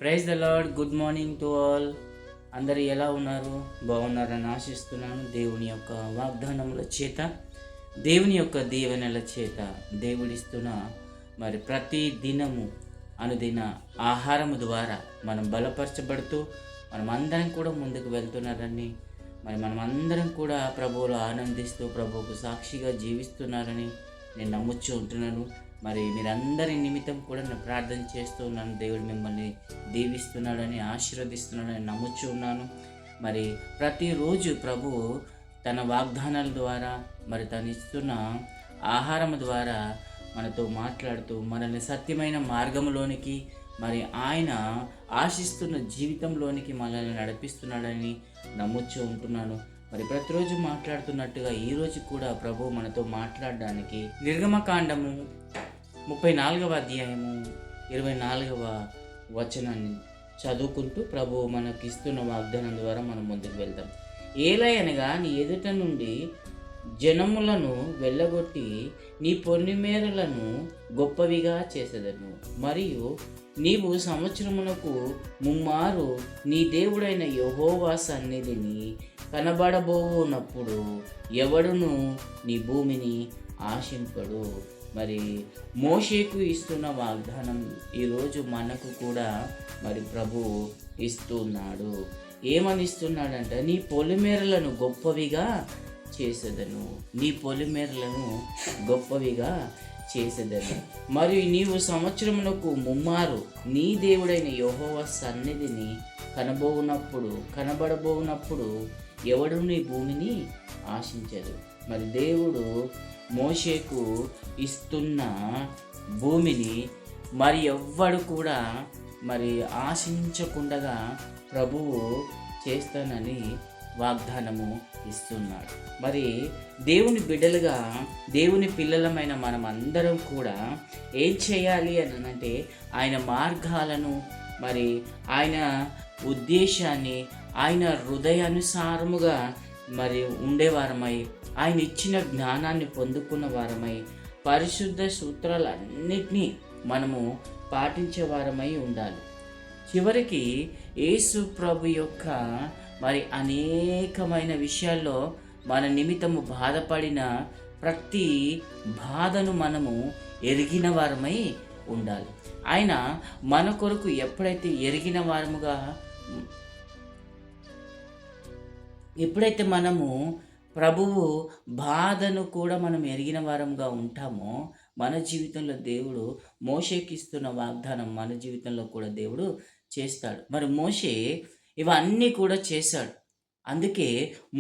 Praise the Lord. Good morning to all. అందరూ ఎలా ఉన్నారు? బాగున్నారని ఆశిస్తున్నాను. దేవుని యొక్క వాగ్దానముల చేత, దేవుని యొక్క దీవెనల చేత, దేవుడిస్తున్న మరి ప్రతి దినము అనుదిన ఆహారము ద్వారా మనం బలపరచబడుతూ మనం అందరం కూడా ముందుకు వెళ్తున్నారని, మనం అందరం కూడా ప్రభువులో ఆనందిస్తూ ప్రభువుకు సాక్షిగా జీవిస్తున్నారని నేను నమ్ముతూ ఉంటున్నాను. మరి మీరందరి నిమిత్తం కూడా నేను ప్రార్థన చేస్తూ ఉన్నాను. దేవుడు మిమ్మల్ని దీవిస్తున్నాడని, ఆశీర్వదిస్తున్నాడని నమ్ముచూ ఉన్నాను. మరి ప్రతిరోజు ప్రభువు తన వాగ్దానాల ద్వారా, మరి తను ఇస్తున్న ఆహారం ద్వారా మనతో మాట్లాడుతూ మనల్ని సత్యమైన మార్గంలోనికి, మరి ఆయన ఆశిస్తున్న జీవితంలోనికి మనల్ని నడిపిస్తున్నాడని నమ్ముచూ ఉంటున్నాను. మరి ప్రతిరోజు మాట్లాడుతున్నట్టుగా ఈరోజు కూడా ప్రభు మనతో మాట్లాడడానికి నిర్గమకాండము 34వ అధ్యాయము 24వ వచనాన్ని చదువుకుంటూ ప్రభు మనకిస్తున్న వాగ్దానం ద్వారా మనం ముందుకు వెళ్తాం. ఏలయనగా నీ ఎదుట నుండి జనములను వెళ్ళగొట్టి నీ పొన్నిమేరలను గొప్పవిగా చేసేదను, మరియు నీవు సంవత్సరమునకు ముమ్మారు నీ దేవుడైన యెహోవా సన్నిధిని కనబడబోనప్పుడు ఎవడును నీ భూమిని ఆశింపడు. మరి మోషేకు ఇస్తున్న వాగ్దానం ఈరోజు మనకు కూడా మరి ప్రభు ఇస్తున్నాడు. ఏమని ఇస్తున్నాడంటే, నీ పొలిమేరలను గొప్పవిగా చేసేదను, నీ పొలిమేరలను గొప్పవిగా చేసేదను, మరియు నీవు సంవత్సరమునకు ముమ్మారు నీ దేవుడైన యెహోవా సన్నిధిని కనబడబోనప్పుడు ఎవడు నీ భూమిని ఆశించదు. మరి దేవుడు మోషేకు ఇస్తున్న భూమిని మరి ఎవ్వడు కూడా మరి ఆశించకుండా ప్రభువు చేస్తానని వాగ్దానము ఇస్తున్నాడు. మరి దేవుని బిడ్డలుగా, దేవుని పిల్లలమైన మనం అందరం కూడా ఏం చేయాలి అని అంటే, ఆయన మార్గాలను, మరి ఆయన ఉద్దేశాన్ని, ఆయన హృదయానుసారముగా మరి ఉండేవారమై, ఆయన ఇచ్చిన జ్ఞానాన్ని పొందుకున్న వారమై, పరిశుద్ధ సూత్రాలన్నిటినీ మనము పాటించే వారమై ఉండాలి. చివరికి యేసు ప్రభు యొక్క మరి అనేకమైన విషయాల్లో మన నిమిత్తము బాధపడిన ప్రతి బాధను మనము ఎరిగిన వారమై ఉండాలి. ఆయన మన కొరకు ఎప్పుడైతే మనము ప్రభువు బాధను కూడా మనం ఎరిగిన వారంగా ఉంటామో, మన జీవితంలో దేవుడు మోషేకి ఇస్తున్న వాగ్దానం మన జీవితంలో కూడా దేవుడు చేస్తాడు. మరి మోషే ఇవన్నీ కూడా చేశాడు. అందుకే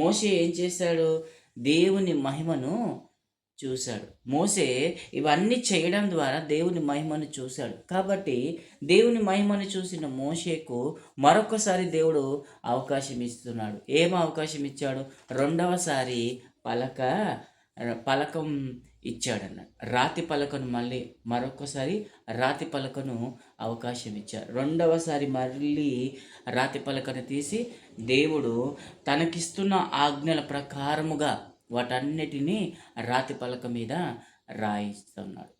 మోషే ఏం చేశాడు? దేవుని మహిమను చూశాడు. మోషే ఇవన్నీ చేయడం ద్వారా దేవుని మహిమను చూశాడు. కాబట్టి దేవుని మహిమను చూసిన మోషేకు మరొకసారి దేవుడు అవకాశం ఇస్తున్నాడు. ఏం అవకాశం ఇచ్చాడు? రెండవసారి పలకం ఇచ్చాడన్న రాతి పలకను, మళ్ళీ మరొకసారి రాతి పలకను అవకాశం ఇచ్చారు. రెండవసారి మళ్ళీ రాతి పలకను తీసి దేవుడు తనకిస్తున్న ఆజ్ఞల ప్రకారముగా వాటన్నిటినీ రాతి పలక మీద రాయిస్తున్నాడు.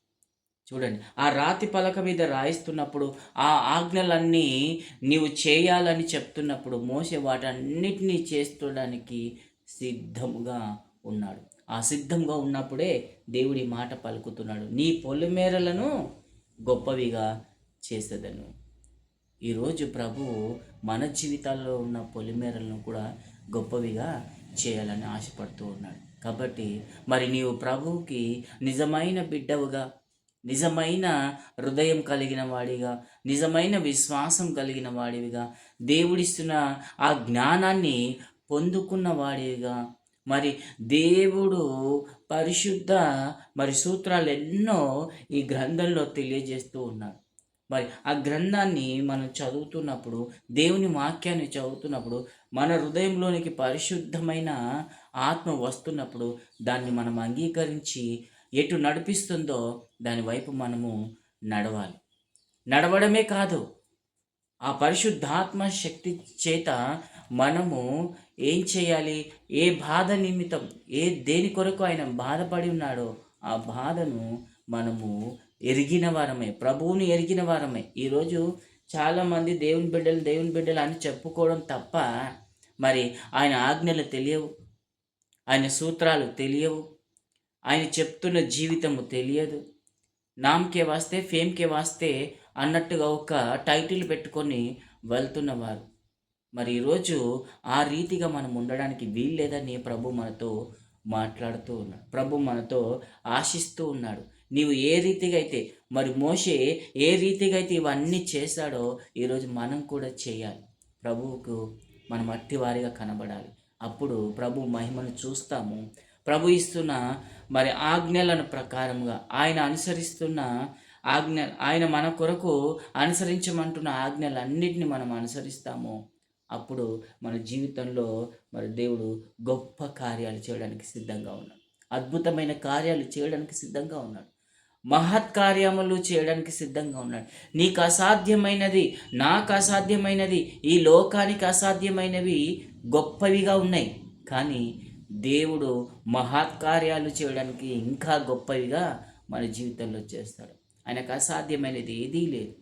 చూడండి, ఆ రాతి పలక మీద రాయిస్తున్నప్పుడు, ఆ ఆజ్ఞలన్నీ నీవు చేయాలని చెప్తున్నప్పుడు మోషే వాటన్నిటినీ చేస్తుండడానికి సిద్ధముగా ఉన్నాడు. ఆ సిద్ధంగా ఉన్నప్పుడే దేవుడి మాట పలుకుతున్నాడు, నీ పొలిమేరలను గొప్పవిగా చేసేదను. ఈరోజు ప్రభు మన జీవితాల్లో ఉన్న పొలిమేరలను కూడా గొప్పవిగా చేయాలని ఆశపడుతూ ఉన్నాడు. కాబట్టి మరి నీవు ప్రభువుకి నిజమైన బిడ్డవుగా, నిజమైన హృదయం కలిగిన వాడిగా, నిజమైన విశ్వాసం కలిగిన వాడివిగా, దేవుడిస్తున్న ఆ జ్ఞానాన్ని పొందుకున్న వాడివిగా, మరి దేవుడు పరిశుద్ధ మరి సూత్రాలు ఎన్నో ఈ గ్రంథంలో తెలియజేస్తూ ఉన్నాడు. మరి ఆ గ్రంథాన్ని మనం చదువుతున్నప్పుడు, దేవుని వాక్యాన్ని చదువుతున్నప్పుడు, మన హృదయంలోనికి పరిశుద్ధమైన ఆత్మ వస్తున్నప్పుడు దాన్ని మనం అంగీకరించి ఎటు నడిపిస్తుందో దాని వైపు మనము నడవాలి. నడవడమే కాదు, ఆ పరిశుద్ధాత్మ శక్తి చేత మనము ఏం చేయాలి? ఏ బాధ నిమిత్తం, దేని కొరకు ఆయన బాధపడి ఉన్నాడో ఆ బాధను మనము ఎరిగిన వారమే, ప్రభువుని ఎరిగిన వారమే. ఈరోజు చాలామంది దేవుని బిడ్డలు అని చెప్పుకోవడం తప్ప మరి ఆయన ఆజ్ఞలు తెలియవు, ఆయన సూత్రాలు తెలియవు, ఆయన చెప్తున్న జీవితము తెలియదు. నామ్కే వాస్తే ఫేమ్కే వాస్తే అన్నట్టుగా ఒక టైటిల్ పెట్టుకొని వెళ్తున్నవారు. మరి ఈరోజు ఆ రీతిగా మనం ఉండడానికి వీల్లేదని ప్రభు మనతో మాట్లాడుతూ ఉన్నాడు. ప్రభు మనతో ఆశిస్తూ ఉన్నాడు. నీవు ఏ రీతిగా అయితే, మరి మోషే ఏ రీతిగా అయితే ఇవన్నీ చేశాడో ఈరోజు మనం కూడా చేయాలి. ప్రభువుకు మనం అట్టివారిగా కనబడాలి. అప్పుడు ప్రభు మహిమను చూస్తాము. ప్రభు ఇస్తున్న మరి ఆజ్ఞలను ప్రకారంగా ఆయన అనుసరిస్తున్న ఆయన మన కొరకు అనుసరించమంటున్న ఆజ్ఞలన్నిటిని మనం అనుసరిస్తాము. అప్పుడు మన జీవితంలో మరి దేవుడు గొప్ప కార్యాలు చేయడానికి సిద్ధంగా ఉన్నాడు. అద్భుతమైన కార్యాలు చేయడానికి సిద్ధంగా ఉన్నాడు. మహత్కార్యములు చేయడానికి సిద్ధంగా ఉన్నాడు. నీకు అసాధ్యమైనది, నాకు అసాధ్యమైనది, ఈ లోకానికి అసాధ్యమైనవి గొప్పవిగా ఉన్నాయి. కానీ దేవుడు మహత్కార్యాలు చేయడానికి ఇంకా గొప్పవిగా మన జీవితంలో చేస్తాడు. ఆయనకు అసాధ్యమైనది ఏదీ లేదు.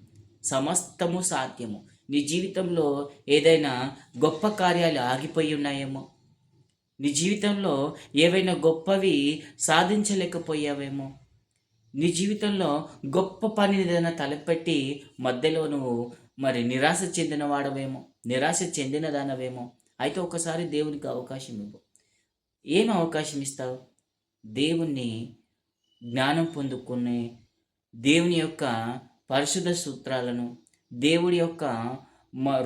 సమస్తము సాధ్యము. నీ జీవితంలో ఏదైనా గొప్ప కార్యాలు ఆగిపోయి ఉన్నాయేమో, నీ జీవితంలో ఏవైనా గొప్పవి సాధించలేకపోయావేమో, నీ జీవితంలో గొప్ప పని ఏదైనా తలపెట్టి మధ్యలో నువ్వు మరి నిరాశ చెందిన వాడవేమో, నిరాశ చెందిన దానవేమో. అయితే ఒకసారి దేవునికి అవకాశం ఇవ్వు. ఏం అవకాశం ఇస్తావు? దేవుణ్ణి జ్ఞానం పొందుకునే, దేవుని యొక్క పరిశుద్ధ సూత్రాలను, దేవుడి యొక్క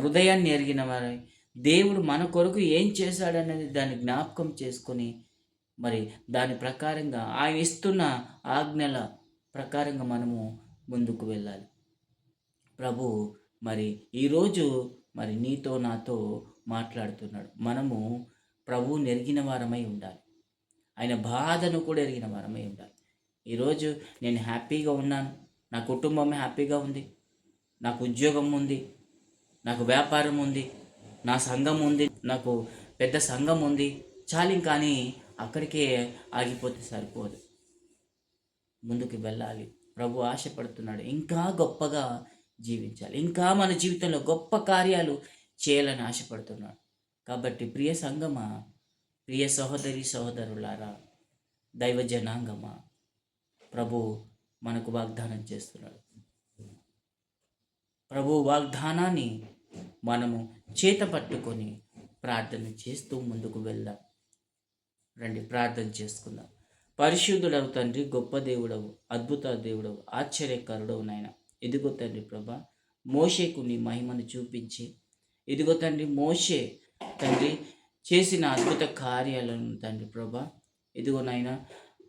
హృదయాన్ని ఎరిగిన వారై, దేవుడు మన కొరకు ఏం చేశాడనేది దాన్ని జ్ఞాపకం చేసుకొని మరి దాని ప్రకారంగా ఆయన ఇస్తున్న ఆజ్ఞల ప్రకారంగా మనము ముందుకు వెళ్ళాలి. ప్రభు మరి ఈరోజు మరి నీతో నాతో మాట్లాడుతున్నాడు. మనము ప్రభువుని ఎరిగిన వారమై ఉండాలి. ఆయన బాధను కూడా ఎరిగిన వారమై ఉండాలి. ఈరోజు నేను హ్యాపీగా ఉన్నాను, నా కుటుంబం హ్యాపీగా ఉంది, నాకు ఉద్యోగం ఉంది, నాకు వ్యాపారం ఉంది, నా సంఘం ఉంది, నాకు పెద్ద సంఘం ఉంది, చాలు. కానీ అక్కడికే ఆగిపోతే సరిపోదు, ముందుకు వెళ్ళాలి. ప్రభు ఆశపడుతున్నాడు ఇంకా గొప్పగా జీవించాలి, ఇంకా మన జీవితంలో గొప్ప కార్యాలు చేయాలని ఆశపడుతున్నాడు. కాబట్టి ప్రియ సంఘమా, ప్రియ సహోదరి సహోదరులారా, దైవ జనాంగమా, ప్రభు మనకు వాగ్దానం చేస్తున్నాడు. ప్రభు వాగ్దానాన్ని మనము చేత పట్టుకొని ప్రార్థన చేస్తూ ముందుకు వెళ్దాం. రండి ప్రార్థన చేసుకుందాం. పరిశుద్ధుడవు తండ్రి, గొప్ప దేవుడవు, అద్భుత దేవుడవు, ఆశ్చర్యకరుడవు నాయన. ఇదిగో తండ్రి ప్రభా, మోషేకు నీ మహిమను చూపించి, ఇదిగో తండ్రి మోషే తండ్రి చేసిన అద్భుత కార్యాలను తండ్రి ప్రభా, ఇదిగో నాయన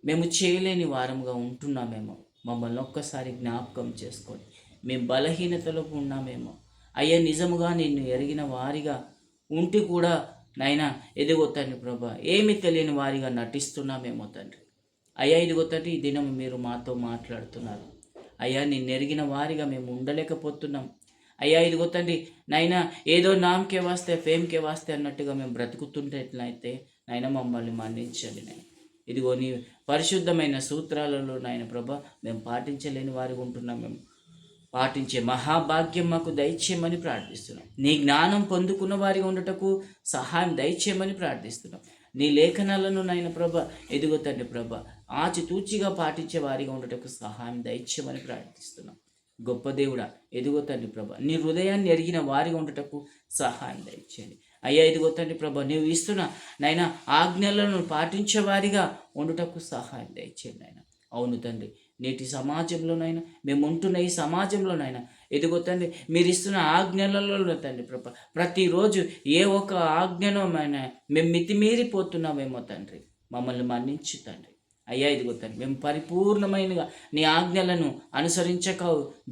మేము చేయలేని వారముగా ఉంటున్నామేమో, మమ్మల్ని ఒక్కసారి జ్ఞాపకం చేసుకోండి. మేము బలహీనతలో ఉన్నామేమో అయ్యా, నిజముగా నిన్ను ఎరిగిన వారిగా ఉంటే కూడా నాయన ఎదిగో తండ్రి ప్రభా, ఏమి తెలియని వారిగా నటిస్తున్నామేమో తండ్రి. అయ్యా ఇదిగో తండ్రి, ఈ దినం మీరు మాతో మాట్లాడుతున్నారు. అయ్యా నిన్ను ఎరిగిన వారిగా మేము ఉండలేకపోతున్నాం. అయ్యా ఇదిగో తండ్రి నాయన, ఏదో నామకే వాస్తే ఫేమ్కే వాస్తే అన్నట్టుగా మేము బ్రతుకుతుంటే ఎట్లయితే నాయన మమ్మల్ని మన్నించండి. నాయన ఇదిగో నీ పరిశుద్ధమైన సూత్రాలలో నాయన ప్రభా మేము పాటించలేని వారిగా ఉంటున్నాం. మేము పాటించే మహాభాగ్యం మాకు దయచేయమని ప్రార్థిస్తున్నాం. నీ జ్ఞానం పొందుకున్న వారిగా ఉండటకు సహాయం దయచేయమని ప్రార్థిస్తున్నాం. నీ లేఖనాలను నాయన ప్రభ ఎదుగో తండ్రి ప్రభ ఆచితూచిగా పాటించే వారిగా ఉండటకు సహాయం దయచేయమని ప్రార్థిస్తున్నాం. గొప్ప దేవుడా ఎదుగో తండ్రి ప్రభ, నీ హృదయాన్ని ఎరిగిన వారిగా ఉండటకు సహాయం దయచేయండి. అయ్యా ఇదిగో తండ్రి ప్రభ, నీవు ఇస్తున్న నాయన ఆజ్ఞలను పాటించే వారిగా ఉండుటకు సహాయం దయచేయండి నాయన. అవును తండ్రి, నేటి సమాజంలోనైనా మేము ఉంటున్న ఈ సమాజంలోనైనా ఎదుగో తండ్రి మీరు ఇస్తున్న ఆజ్ఞలలో తండ్రి ప్రభ ప్రతిరోజు ఏ ఒక్క ఆజ్ఞనో మేము మితిమీరిపోతున్నామేమో తండ్రి, మమ్మల్ని మన్నించు తండ్రి. అయ్యా ఇదిగో తండ్రి, మేము పరిపూర్ణమైనగా నీ ఆజ్ఞలను అనుసరించక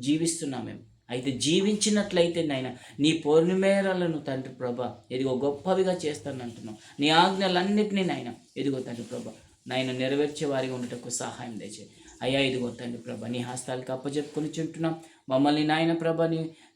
జీవిస్తున్నామేమో. అయితే జీవించినట్లయితే నాయన నీ పొలిమేరలను తండ్రి ప్రభ ఎదిగో గొప్పవిగా చేస్తానంటున్నాం. నీ ఆజ్ఞలన్నిటినీ నాయన ఎదిగో తండ్రి ప్రభ నాయన నెరవేర్చే వారిగా ఉండటకు సహాయం దయచేయండి. అయ్యా ఇదిగో తండ్రి ప్రభ నీ హస్తాలకు అప్పచెప్పుకొని చుంటున్నాం. మమ్మల్ని నాయన ప్రభ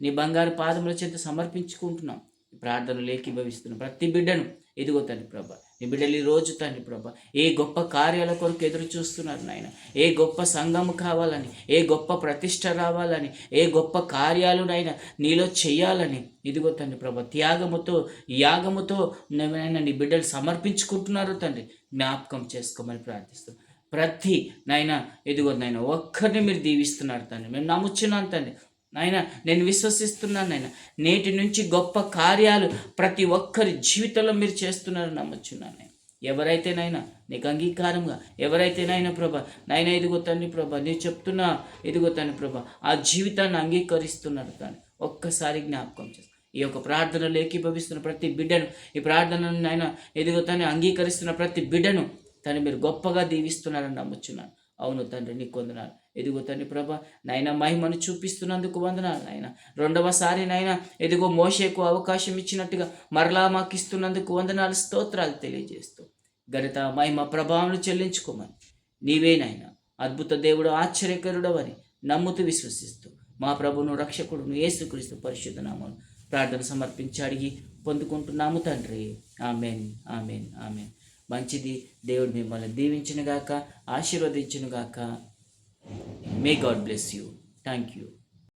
నీ బంగారు పాదముల చేత సమర్పించుకుంటున్నాం. ప్రార్థనలు ఏకీభవిస్తున్నాం. ప్రతి బిడ్డను ఎదిగో తండ్రి ప్రభ నీ బిడ్డలు ఈ రోజు తండ్రి ప్రభా ఏ గొప్ప కార్యాల కొరకు ఎదురు చూస్తున్నారు నాయన, ఏ గొప్ప సంఘము కావాలని, ఏ గొప్ప ప్రతిష్ట రావాలని, ఏ గొప్ప కార్యాలు నాయన నీలో చెయ్యాలని, ఇదిగో తండ్రి ప్రభా త్యాగముతో యాగముతో నాయన నీ బిడ్డలు సమర్పించుకుంటున్నారు తండ్రి. జ్ఞాపకం చేసుకోమని ప్రార్థిస్తున్నాం. ప్రతి నాయన ఇదిగో నాయన ఒక్కరిని మీరు దీవిస్తున్నారు తండ్రి. మేము నమ్ముచున్నాను తండ్రి. నాయన నేను విశ్వసిస్తున్నాను నాయన, నేటి నుంచి గొప్ప కార్యాలు ప్రతి ఒక్కరి జీవితంలో మీరు చేస్తున్నారు నమ్ముచున్నాను నేను. ఎవరైతేనైనా నీకు అంగీకారంగా, ఎవరైతేనైనా ప్రభా నాయన ఇదిగో తండ్రి ప్రభా నీవు చెప్తున్నా ఇదిగో తండ్రి ప్రభా ఆ జీవితాన్ని అంగీకరిస్తున్నారు తండ్రి. ఒక్కసారి జ్ఞాపకం చేస్తాను. ఈ యొక్క ప్రార్థనలు ఏకీభవిస్తున్న ప్రతి బిడ్డను, ఈ ప్రార్థనను నాయన ఎదుగు తండ్రి అంగీకరిస్తున్న ప్రతి బిడ్డను తండ్రి మీరు గొప్పగా దీవిస్తున్నారని నమ్ముచున్నాను. అవును తండ్రి నీకు వందనాలు. ఎదుగో తండ్రి ప్రభా నాయన మహిమను చూపిస్తున్నందుకు వందనాలు నాయన. రెండవసారి నాయన ఎదుగో మోషేకు అవకాశం ఇచ్చినట్టుగా మరలా మాకు ఇస్తున్నందుకు వందనాలు, స్తోత్రాలు తెలియజేస్తూ ఘనత మహిమ ప్రభావం చెల్లించుకోమని నీవే నాయన అద్భుత దేవుడు, ఆశ్చర్యకరుడవని నమ్ముతూ విశ్వసిస్తూ మా ప్రభును రక్షకుడును యేసుక్రీస్తు పరిశుద్ధ నామమున ప్రార్థన సమర్పించి అడిగి పొందుకుంటున్నాము తండ్రి. Amen, amen, amen. మంచిది. దేవుడు మిమ్మల్ని దీవించునుగాక, ఆశీర్వదించునుగాక. May God bless you. Thank you.